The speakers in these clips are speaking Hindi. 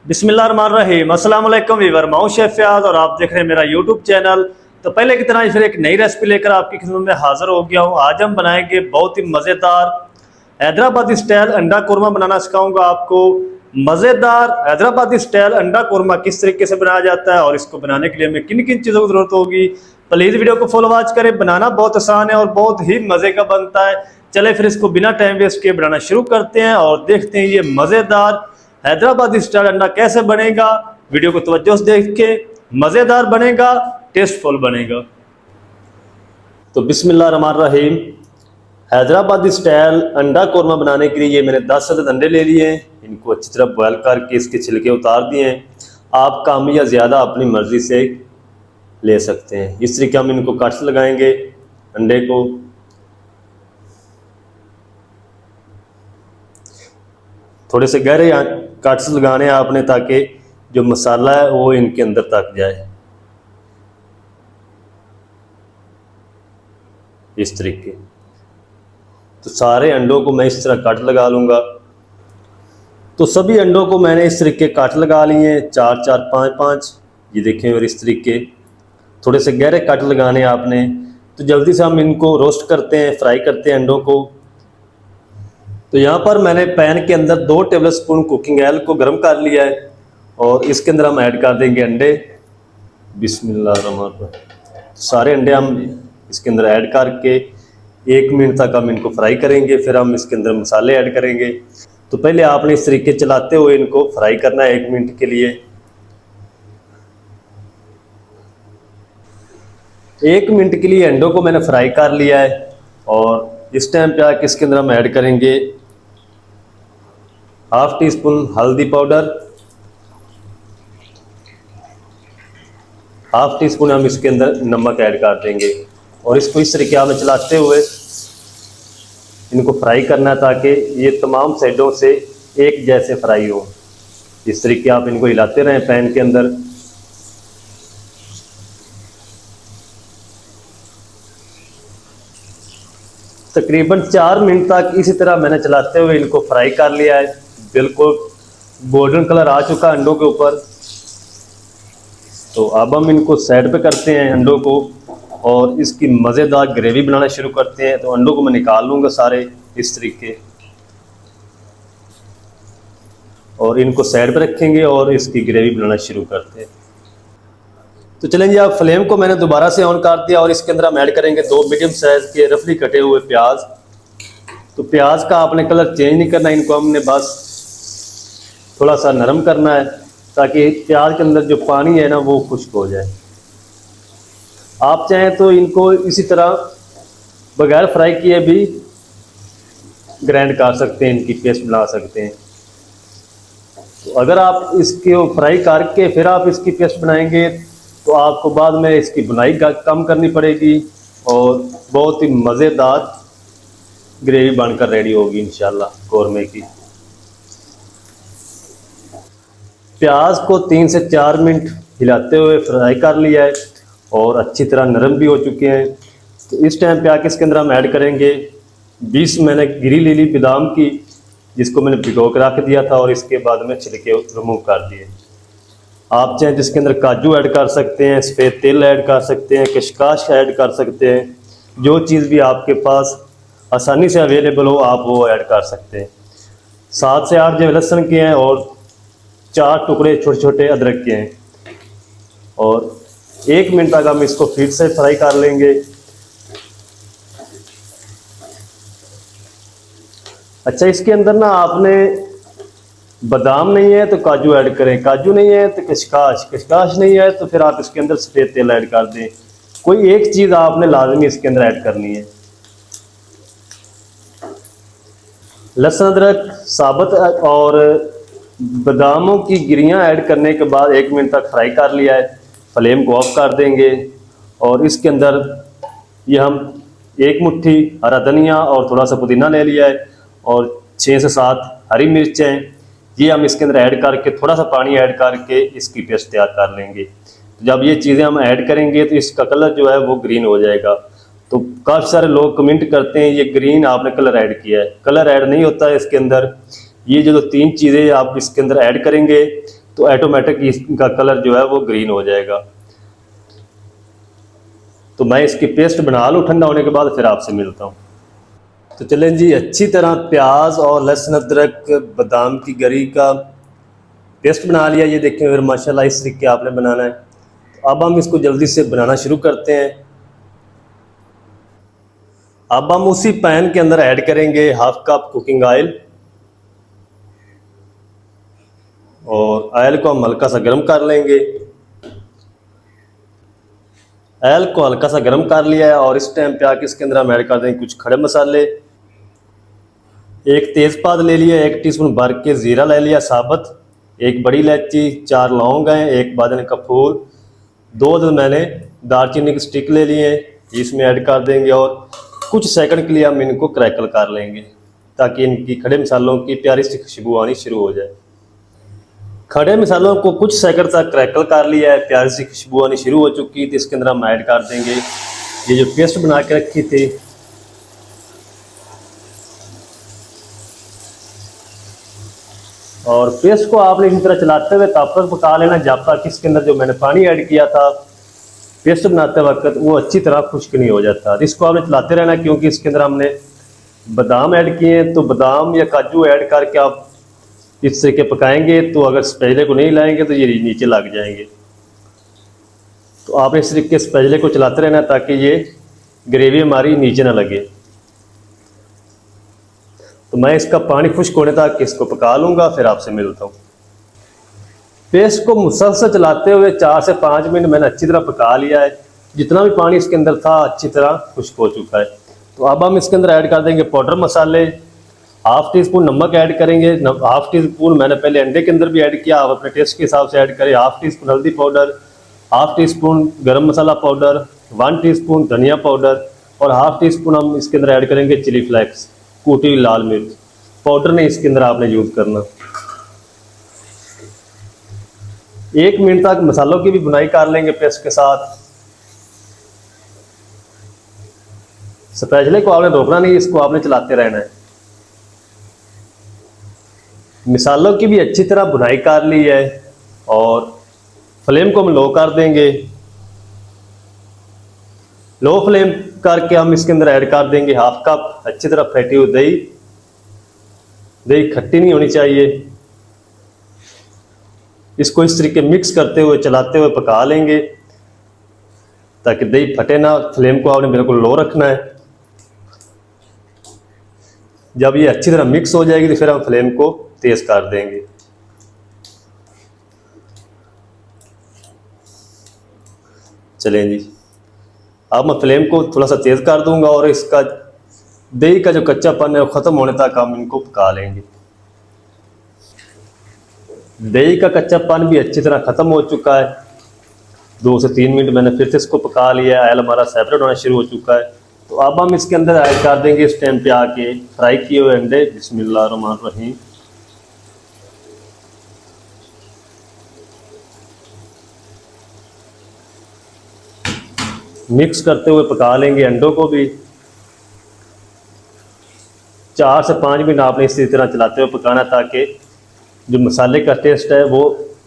बिस्मिल्लाहिर्रहमानिर्रहीम। अस्सलाम वालेकुम वीवर, मैं हूं शेफ फयाज और आप देख रहे हैं मेरा यूट्यूब चैनल। तो पहले की तरह फिर एक नई रेसिपी लेकर आपकी खिदमत में हाजिर हो गया हूं। आज हम बनाएंगे बहुत ही मज़ेदार हैदराबादी स्टाइल अंडा कौरमा बनाना सिखाऊंगा आपको। मज़ेदार हैदराबादी स्टाइल अंडा कौरमा किस तरीके से बनाया जाता है और इसको बनाने के लिए हमें किन किन चीज़ों की ज़रूरत होगी, प्लीज़ वीडियो को फुल वॉच करें। बनाना बहुत आसान है और बहुत ही मज़े का बनता है। चले फिर इसको बिना टाइम वेस्ट किए बनाना शुरू करते हैं और देखते हैं ये मज़ेदार हैदराबादी स्टाइल अंडा कैसे बनेगा। वीडियो को तवज्जो से देख के, मज़ेदार बनेगा, टेस्टफुल बनेगा। तो बिस्मिल्लाहिर्रहमानिर्रहीम। हैदराबादी स्टाइल अंडा कौरमा बनाने के लिए ये मैंने 10 अदद अंडे ले लिए हैं। इनको अच्छी तरह बॉयल करके इसके छिलके उतार दिए हैं। आप कम या ज़्यादा अपनी मर्ज़ी से ले सकते हैं। इस तरीके हम इनको कट्स लगाएंगे अंडे को। थोड़े से गहरे कट्स लगाने हैं आपने ताकि जो मसाला है वो इनके अंदर तक जाए। इस तरीके तो सारे अंडों को मैं इस तरह कट लगा लूँगा। तो सभी अंडों को मैंने इस तरीके कट लगा लिए हैं, 4 4 5 5। ये देखें, और इस तरीके थोड़े से गहरे कट लगाने हैं आपने। तो जल्दी से हम इनको रोस्ट करते हैं, फ्राई करते हैं अंडों को। तो यहाँ पर मैंने पैन के अंदर 2 टेबलस्पून कुकिंग ऑयल को गर्म कर लिया है और इसके अंदर हम ऐड कर देंगे अंडे। बिस्मिल्लाहिर्रहमानिर्रहीम। सारे अंडे हम इसके अंदर ऐड करके 1 मिनट तक हम इनको फ्राई करेंगे। फिर हम इसके अंदर मसाले ऐड करेंगे। तो पहले आपने इस तरीके चलाते हुए इनको फ्राई करना है 1 मिनट के लिए। 1 मिनट के लिए अंडों को मैंने फ्राई कर लिया है और इस टाइम पे आके इसके अंदर हम ऐड करेंगे ½ टीस्पून हल्दी पाउडर, ½ टीस्पून हम इसके अंदर नमक ऐड कर देंगे और इसको इस तरीके में चलाते हुए इनको फ्राई करना है ताकि ये तमाम साइडों से एक जैसे फ्राई हो। इस तरीके आप इनको हिलाते रहें पैन के अंदर। तकरीबन 4 मिनट तक इसी तरह मैंने चलाते हुए इनको फ्राई कर लिया है। बिल्कुल गोल्डन कलर आ चुका अंडों के ऊपर। तो अब हम इनको साइड पे करते हैं अंडों को और इसकी मज़ेदार ग्रेवी बनाना शुरू करते हैं। तो अंडों को मैं निकाल लूँगा सारे इस तरीके और इनको साइड पे रखेंगे और इसकी ग्रेवी बनाना शुरू करते हैं। तो चलें जी, आप फ्लेम को मैंने दोबारा से ऑन कर दिया और इसके अंदर हम ऐड करेंगे 2 मीडियम साइज़ के रफली कटे हुए प्याज। तो प्याज का आपने कलर चेंज नहीं करना, इनको हमने बस थोड़ा सा नरम करना है ताकि प्याज के अंदर जो पानी है ना वो खुश्क हो जाए। आप चाहें तो इनको इसी तरह बगैर फ्राई किए भी ग्राइंड कर सकते हैं, इनकी पेस्ट बना सकते हैं। तो अगर आप इसको फ्राई करके फिर आप इसकी पेस्ट बनाएंगे तो आपको बाद में इसकी बुनाई कम करनी पड़ेगी और बहुत ही मज़ेदार ग्रेवी बनकर रेडी होगी इंशाल्लाह कौरमे की। प्याज को 3 से 4 मिनट हिलाते हुए फ्राई कर लिया है और अच्छी तरह नरम भी हो चुके हैं। तो इस टाइम पे आके इसके अंदर हम ऐड करेंगे 20 मैंने गिरी ले ली बादाम की, जिसको मैंने भिगो कर रख दिया था और इसके बाद में छिलके रिमूव कर दिए। आप चाहें जिसके अंदर काजू ऐड कर सकते हैं, सफ़ेद तिल ऐड कर सकते हैं, कशकाश ऐड कर सकते हैं। जो चीज़ भी आपके पास आसानी से अवेलेबल हो आप वो ऐड कर सकते हैं। 7 से 8 जो लहसुन के हैं और 4 टुकड़े छोटे छोटे अदरक के हैं और 1 मिनट तक हम इसको फिर से फ्राई कर लेंगे। अच्छा, इसके अंदर ना आपने बादाम नहीं है तो काजू ऐड करें, काजू नहीं है तो कशकाश, कशकाश नहीं है तो फिर आप इसके अंदर सफ़ेद तेल ऐड कर दें। कोई एक चीज़ आपने लाजमी इसके अंदर ऐड करनी है। लहसुन अदरक साबुत और बादामों की गिरियां ऐड करने के बाद 1 मिनट तक फ्राई कर लिया है। फ्लेम को ऑफ कर देंगे और इसके अंदर ये हम 1 मुट्ठी हरा धनिया और थोड़ा सा पुदीना ले लिया है और 6 से 7 हरी मिर्चें, ये हम इसके अंदर ऐड करके थोड़ा सा पानी ऐड करके इसकी पेस्ट तैयार कर लेंगे। तो जब ये चीज़ें हम ऐड करेंगे तो इसका कलर जो है वो ग्रीन हो जाएगा। तो काफ़ी सारे लोग कमेंट करते हैं ये ग्रीन आपने कलर ऐड किया है, कलर ऐड नहीं होता है इसके अंदर। ये जो 3 चीज़ें आप इसके अंदर ऐड करेंगे तो ऑटोमेटिक इसका कलर जो है वो ग्रीन हो जाएगा। तो मैं इसकी पेस्ट बना लूँ, ठंडा होने के बाद फिर आपसे मिलता हूँ। तो चलें जी, अच्छी तरह प्याज और लहसुन अदरक बादाम की गरी का पेस्ट बना लिया। ये देखें फिर माशाल्लाह इस तरीके आपने बनाना है। तो अब हम इसको जल्दी से बनाना शुरू करते हैं। अब हम उसी पैन के अंदर ऐड करेंगे हाफ कप कुकिंग ऑयल, और ऑयल को हम हल्का सा गर्म कर लेंगे। ऑयल को हल्का सा गर्म कर लिया है और इस टाइम पे आके इसके अंदर हम ऐड कर देंगे कुछ खड़े मसाले। एक तेज़पात ले लिया, 1 टीस्पून भर के ज़ीरा ले लिया साबुत, 1 बड़ी इलायची, 4 लौंग हैं, 1 बादन का फूल, 2 दिन मैंने दालचीनी की स्टिक ले लिए हैं, इसमें ऐड कर देंगे और कुछ सेकंड के लिए हम इनको क्रैकल कर लेंगे ताकि इनकी खड़े मसालों की प्यारी सी खुशबू आनी शुरू हो जाए। खड़े मसालों को कुछ सेकंड तक क्रैकल कर लिया है, प्यारी सी खुशबू आनी शुरू हो चुकी थी। इसके अंदर हम ऐड कर देंगे ये जो पेस्ट बना के रखी थी, और पेस्ट को आपने इसी तरह चलाते हुए तब तक पका लेना जब तक इसके अंदर जो मैंने पानी ऐड किया था पेस्ट बनाते वक्त वो अच्छी तरह खुश्क नहीं हो जाता। इसको आपने चलाते रहना क्योंकि इसके अंदर हमने बादाम ऐड किए हैं। तो बादाम या काजू ऐड करके आप इस तरीके पकाएंगे तो अगर स्पैचुले को नहीं लाएंगे तो ये नीचे लग जाएंगे। तो आपने इस तरीके स्पैचुले को चलाते रहना ताकि ये ग्रेवी हमारी नीचे ना लगे। तो मैं इसका पानी खुश्क होने तक इसको पका लूँगा, फिर आपसे मिलता हूँ। पेस्ट को मुसलसल चलाते हुए 4 से 5 मिनट मैंने अच्छी तरह पका लिया है। जितना भी पानी इसके अंदर था अच्छी तरह खुश्क हो चुका है। तो अब हम इसके अंदर ऐड कर देंगे पाउडर मसाले, हाफ टी स्पून नमक ऐड करेंगे, हाफ टी स्पून मैंने पहले अंडे के अंदर भी ऐड किया, आप अपने टेस्ट के हिसाब से ऐड करें, हाफ टी स्पून हल्दी पाउडर, हाफ टी स्पून गर्म मसाला पाउडर, 1 टीस्पून धनिया पाउडर और हाफ टी स्पून हम इसके अंदर ऐड करेंगे चिली फ्लेक्स, कूटी हुई लाल मिर्च पाउडर नहीं इसके अंदर आपने यूज़ करना। 1 मिनट तक मसालों की भी बुनाई कर लेंगे पेस्ट के साथ। स्पैचुले को आपने रोकना नहीं, इसको आपने चलाते रहना है। मसालों की भी अच्छी तरह बुनाई कर ली है और फ्लेम को हम लो कर देंगे। लो फ्लेम करके हम इसके अंदर ऐड कर देंगे हाफ कप अच्छी तरह फेंटी हुई दही। दही खट्टी नहीं होनी चाहिए। इसको इस तरीके मिक्स करते हुए चलाते हुए पका लेंगे ताकि दही फटे ना। फ्लेम को आपने बिल्कुल लो रखना है। जब ये अच्छी तरह मिक्स हो जाएगी तो फिर हम फ्लेम को तेज कर देंगे। चलें जी, अब मैं फ्लेम को थोड़ा सा तेज कर दूंगा और इसका दही का जो कच्चापन है वो ख़त्म होने तक हम इनको पका लेंगे। दही का कच्चापन भी अच्छी तरह ख़त्म हो चुका है। 2 से 3 मिनट मैंने फिर से इसको पका लिया है। ऑयल हमारा सेपरेट होना शुरू हो चुका है। तो अब हम इसके अंदर ऐड कर देंगे इस टाइम पे आके फ्राई किए हुए अंडे। बिस्मिल्लाहिर्रहमानिर्रहीम। मिक्स करते हुए पका लेंगे अंडों को भी। 4 से 5 मिनट आपने इसी तरह चलाते हुए पकाना ताकि जो मसाले का टेस्ट है वो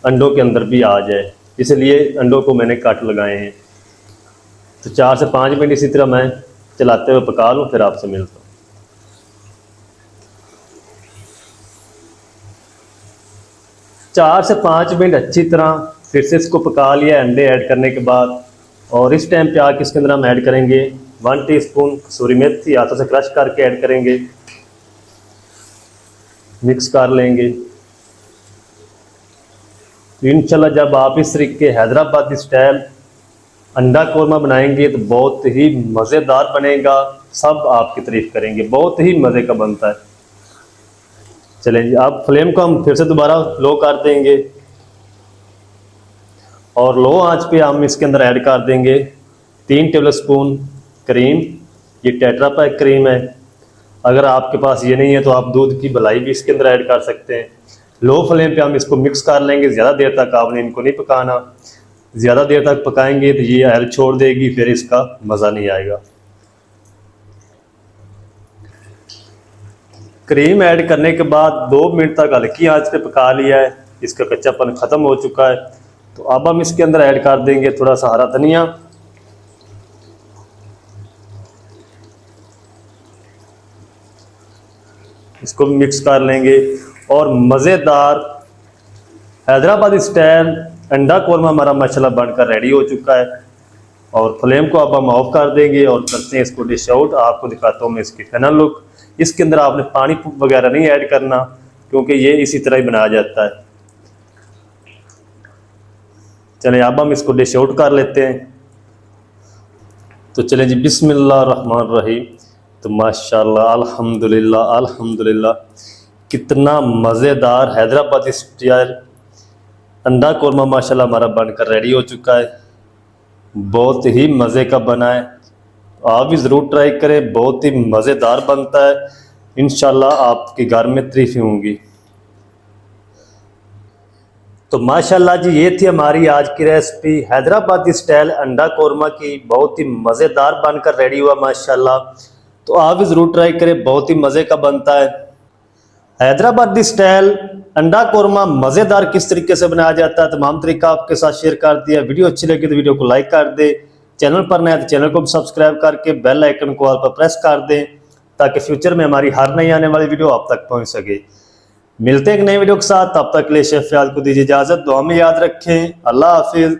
अंडों के अंदर भी आ जाए, इसलिए अंडों को मैंने काट लगाए हैं। तो 4 से 5 मिनट इसी तरह मैं चलाते हुए पका लूँ, फिर आपसे मिलता हूँ। 4 से 5 मिनट अच्छी तरह फिर से इसको पका लिया अंडे ऐड करने के बाद। और इस टाइम पे आके इसके अंदर हम ऐड करेंगे 1 टीस्पून कसूरी मेथी, हाथों से क्रश करके ऐड करेंगे। मिक्स कर लेंगे। इंशाल्लाह जब आप इस तरीके हैदराबादी स्टाइल अंडा कौरमा बनाएंगे तो बहुत ही मज़ेदार बनेगा। सब आपकी तारीफ करेंगे, बहुत ही मज़े का बनता है। चलें जी, अब फ्लेम को हम फिर से दोबारा लो कर देंगे और लो आंच पे हम इसके अंदर ऐड कर देंगे 3 टेबलस्पून क्रीम। ये टेट्रा पैक क्रीम है। अगर आपके पास ये नहीं है तो आप दूध की मलाई भी इसके अंदर ऐड कर सकते हैं। लो फ्लेम पे हम इसको मिक्स कर लेंगे। ज़्यादा देर तक आपने इनको नहीं पकाना। ज़्यादा देर तक पकाएंगे तो ये ऑयल छोड़ देगी, फिर इसका मज़ा नहीं आएगा। क्रीम ऐड करने के बाद 2 मिनट तक हल्की आंच पे पका लिया है। इसका कच्चापन ख़त्म हो चुका है। तो अब हम इसके अंदर ऐड कर देंगे थोड़ा सा हरा धनिया, इसको भी मिक्स कर लेंगे और मज़ेदार हैदराबादी स्टाइल अंडा कौरमा हमारा माशाल्लाह बनकर रेडी हो चुका है। और फ्लेम को अब हम ऑफ कर देंगे और करते हैं इसको डिश आउट। आपको दिखाता हूँ मैं इसकी फाइनल लुक। इसके अंदर आपने पानी वगैरह नहीं ऐड करना क्योंकि ये इसी तरह ही बनाया जाता है। चलें अब हम इसको डिश आउट कर लेते हैं। तो चलें जी, बिस्मिल्लाह रहमान रहीम। तो माशाल्लाह अल्हम्दुलिल्लाह अल्हम्दुलिल्लाह, कितना मज़ेदार हैदराबादी स्टाइल अंडा कौरमा माशाल्लाह हमारा बनकर रेडी हो चुका है। बहुत ही मज़े का बना है, आप भी ज़रूर ट्राई करें, बहुत ही मज़ेदार बनता है। इंशाल्लाह आपके घर में तारीफ़ें होंगी। तो माशाल्लाह जी, ये थी हमारी आज की रेसिपी हैदराबादी स्टाइल अंडा कौरमा की। बहुत ही मज़ेदार बनकर रेडी हुआ माशाल्लाह। तो आप भी ज़रूर ट्राई करें, बहुत ही मज़े का बनता है। हैदराबादी स्टाइल अंडा कौरमा मज़ेदार किस तरीके से बनाया जाता है तमाम तरीका आपके साथ शेयर कर दिया। वीडियो अच्छी लगी तो वीडियो को लाइक कर दे, चैनल पर नया तो चैनल को भी सब्सक्राइब करके बेल आइकन को ऑल पर प्रेस कर दें ताकि फ्यूचर में हमारी हर नई आने वाली वीडियो आप तक पहुंच सके। मिलते हैं एक नई वीडियो के साथ, तब तक के लिए शेफ फ़याद को दीजिए इजाज़त। दुआ में याद रखें। अल्लाह हाफिज़।